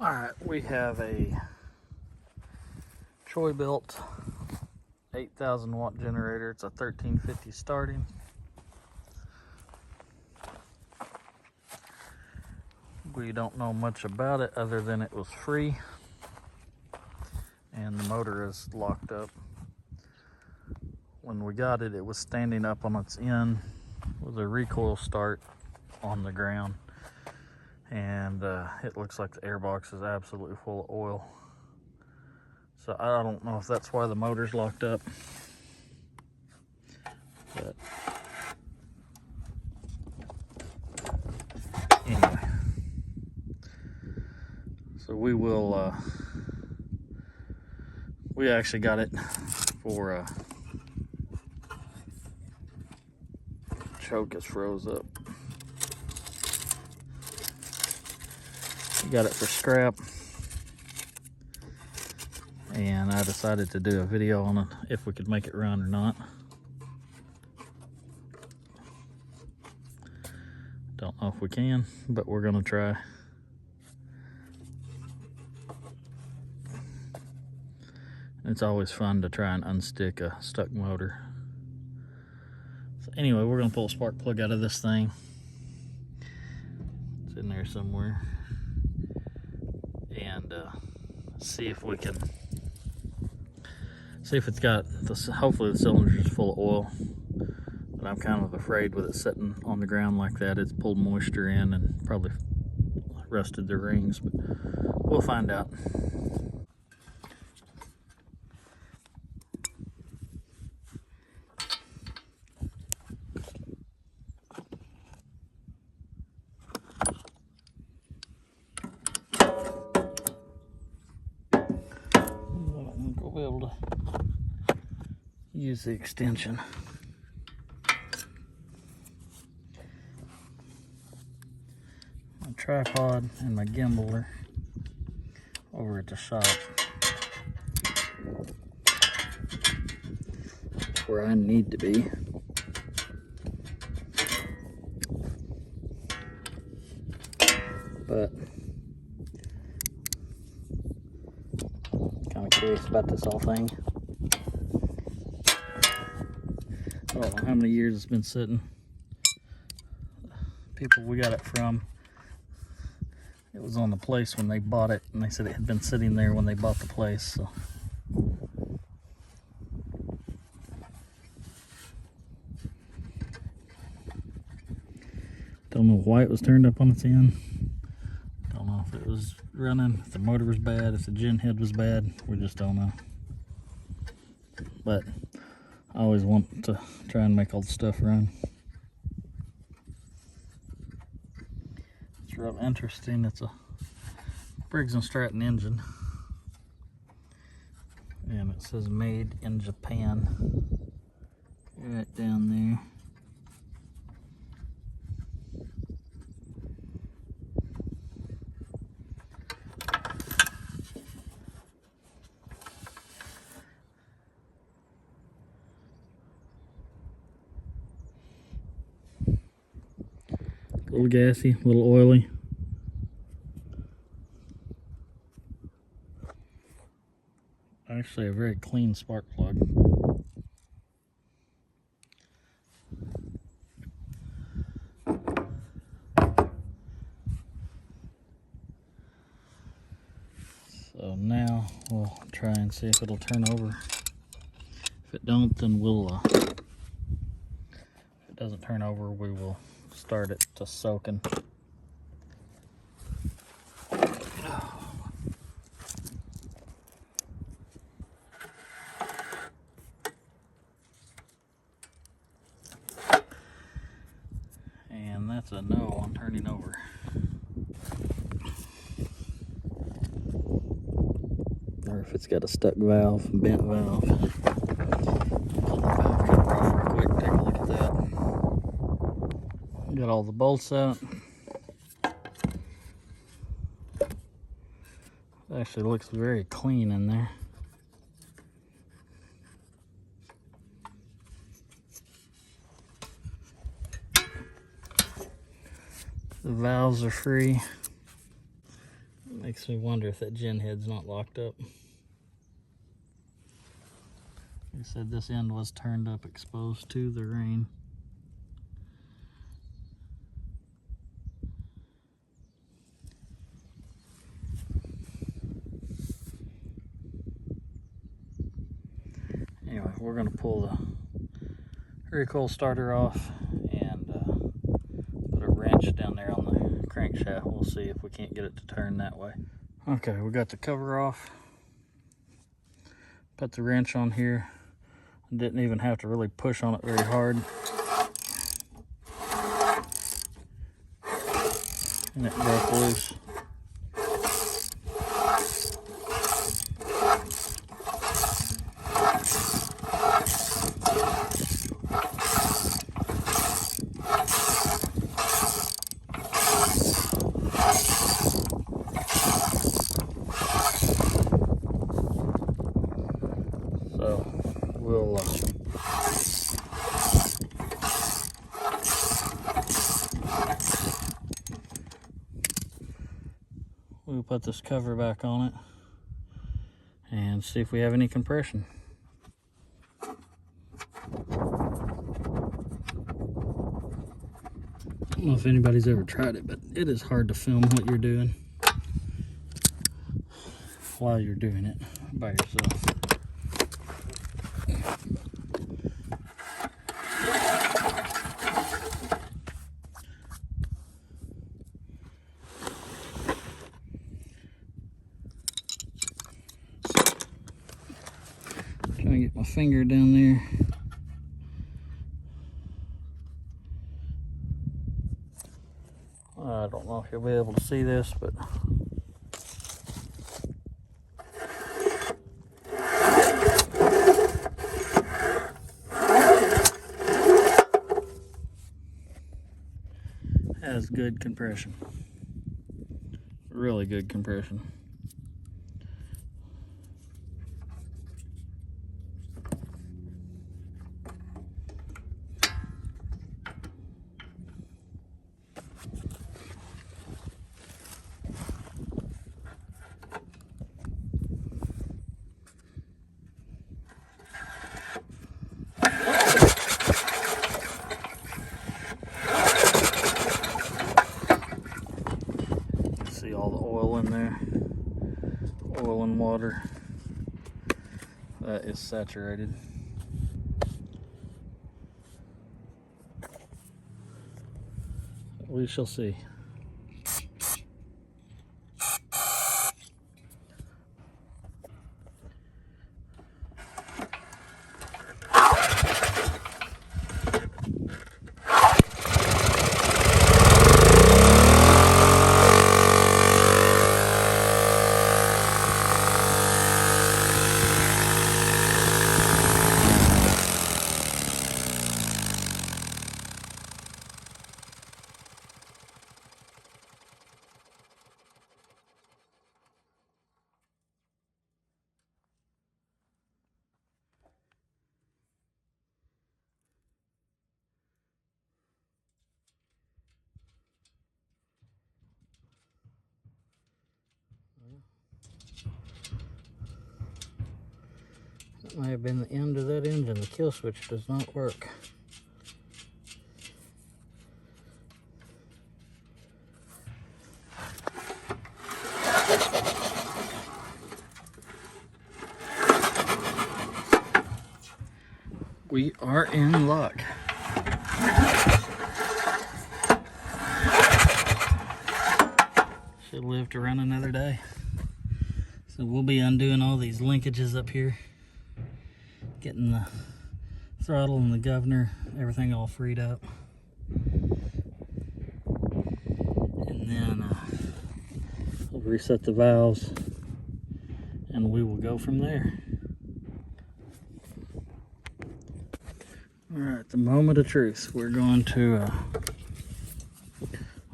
Alright, we have a Troy-Bilt 8,000 watt generator. It's a 1350 starting. We don't know much about it other than it was free and the motor is locked up. When we got it, it was standing up on its end with a recoil start on the ground, and it looks like the airbox is absolutely full of oil. So I don't know if that's why the motor's locked up, but anyway. So we will, we actually got it for, choke is froze up. We got it for scrap, and I decided to do a video on it if we could make it run or not. Don't know if we can, but we're gonna try. It's always fun to try and unstick a stuck motor. So anyway, we're gonna pull a spark plug out of this thing. It's in there somewhere. And see if we can, see if it's got, hopefully the cylinder is full of oil. But I'm kind of afraid with it sitting on the ground like that, it's pulled moisture in and probably rusted the rings, but we'll find out. We'll be able to use the extension. My tripod and my gimbal are over at the shop. That's where I need to be. But kind of curious about this whole thing. I don't know how many years it's been sitting. People we got it from, it was on the place when they bought it, and they said it had been sitting there when they bought the place. So don't know why it was turned up on its end. Don't know if it was running, if the motor was bad, if the gen head was bad. We just don't know. But I always want to try and make all the stuff run. It's real interesting. It's a Briggs & Stratton engine, and it says made in Japan right down there. A little gassy, a little oily. Actually a very clean spark plug. So now we'll try and see if it'll turn over. If it don't, then we'll, if it doesn't turn over, we will start it to soaking. And that's a no on turning over. Or if it's got a stuck valve, bent valve. Pull the valve cover off real quick, take a look at that. Got all the bolts out. It actually looks very clean in there. The valves are free. Makes me wonder if that gin head's not locked up. They said this end was turned up, exposed to the rain. Anyway, we're going to pull the recoil starter off and put a wrench down there on the crankshaft. We'll see if we can't get it to turn that way. Okay, we got the cover off. Put the wrench on here. Didn't even have to really push on it very hard. And it broke loose. So we'll put this cover back on it and see if we have any compression. I don't know if anybody's ever tried it, but it is hard to film what you're doing while you're doing it by yourself. Trying to get my finger down there. I don't know if you'll be able to see this, but has good compression. Really good compression. See all the oil in there, oil and water. That is saturated. We shall see. That may have been the end of that engine. The kill switch does not work. We are in luck. Should live to run another day. So we'll be undoing all these linkages up here, getting the throttle and the governor, everything all freed up. And then we'll reset the valves and we will go from there. All right, the moment of truth. We're going to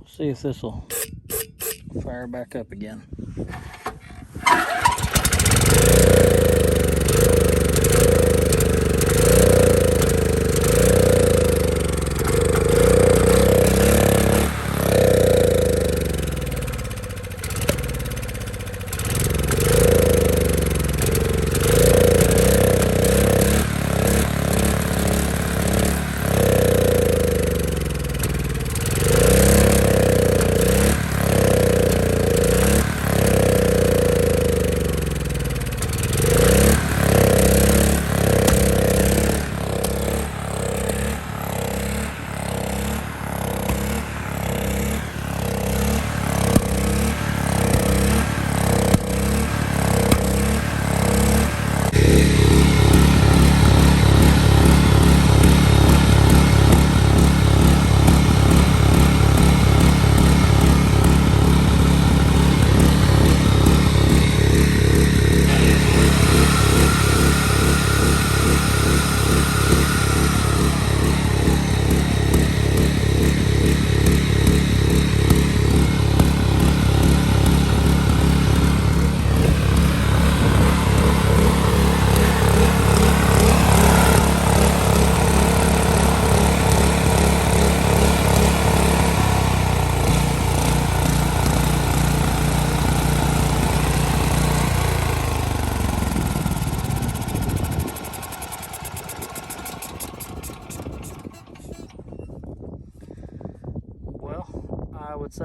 see if this will fire back up again.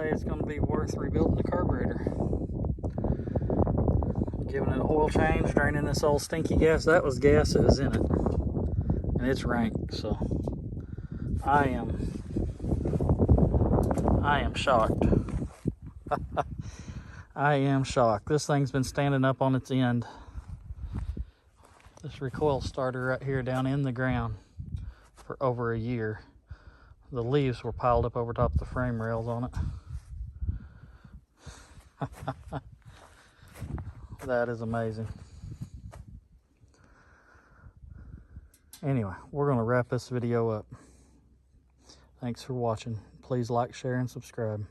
say it's going to be worth rebuilding the carburetor. Giving it an oil change, draining this old stinky gas. That was gas that was in it. And it's rank, so I am shocked. I am shocked. This thing's been standing up on its end. This recoil starter right here down in the ground for over a year. The leaves were piled up over top of the frame rails on it. That is amazing. Anyway, we're going to wrap this video up. Thanks for watching. Please like, share, and subscribe.